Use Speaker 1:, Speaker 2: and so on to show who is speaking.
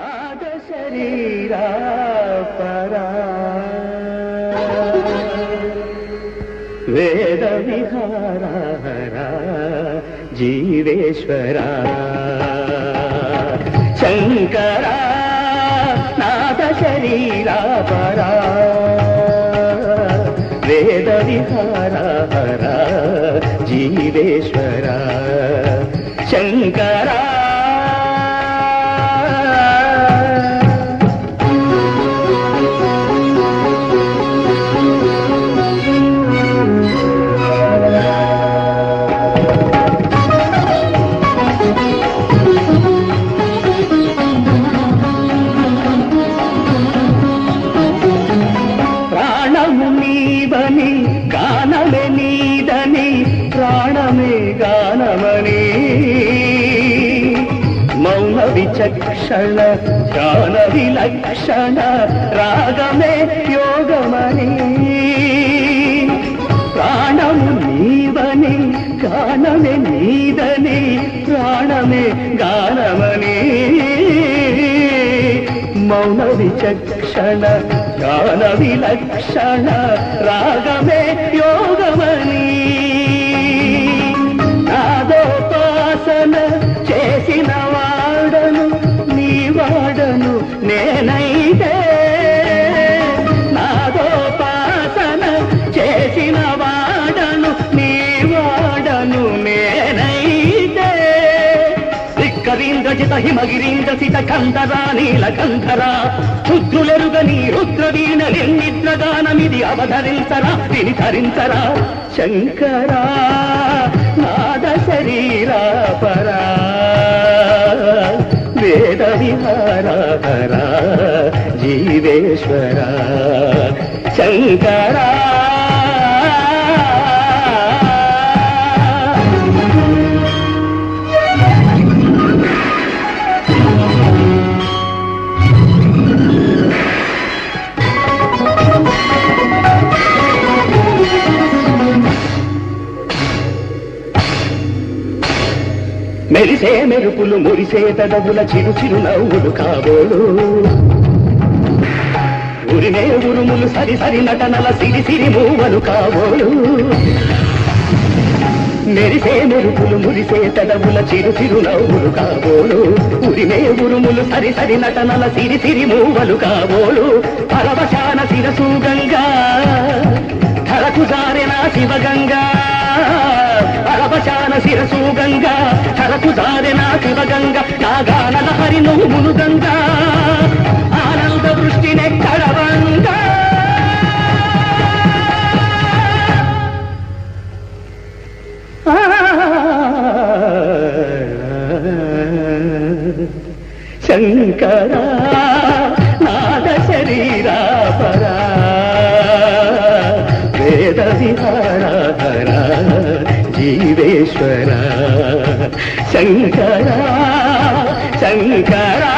Speaker 1: నాద శరీరా పరా వేద విహారా జీవేశ్వరా శంకరా నాద శరీరా పరా వేద విహారా జీవేశ్వరా శంకరా గానమే నీదని ప్రాణమే గానమని మౌన విచక్షణ ధ్యాన విలక్షణ రాగమే యోగమని ప్రాణము నీవని గానమే నీదని ప్రాణమే గానమని మౌన విచక్షణ ధ్యాన విలక్షణ రాగమే యోగమని నాదోపాసన చేసిన వాడను నీ వాడను నేనైతే నాదోపాసన చేసిన వాడను నీ వాడను నేనైతే రిక్కరీంద్రజిత హిమగిరీంద్ర సిత కంధరా నీలకంధరా రుద్రులెరుగని రుద్రవీణలిన్నిద్రగానమిది అవధరించరా విని ధరించరా శంకరా నాద శరీరా పరా వేద విహారా జీవేశ్వరా శంకరా మెరిసే మెరుపులు మురిసే పెదవుల చిరు చిరు నవ్వులు కాబోలు ఉరిమే ఉరుములు సరి సరి నటనల సిరి సిరి మూవలు కాబోలు మెరిసే మెరుపులు మురిసే పెదవుల చిరు చిరు నవ్వులు కాబోలు ఉరిమే ఉరుములు సరి సరి నటనల సిరి సిరి మూవలు కాబోలు పరవశాన శిరసు గంగా ధరకు జారిన శివగంగా పరవశాన శిరసు గంగా ధరకు జారిన శివగంగా నాగానల హరి నువ్వులు గంగా ఆనంద వృష్టినే కడవంగా శంకరా నాద శరీరా పరా వేద విహారా జీవేశ్వరా శంకరా శంకరా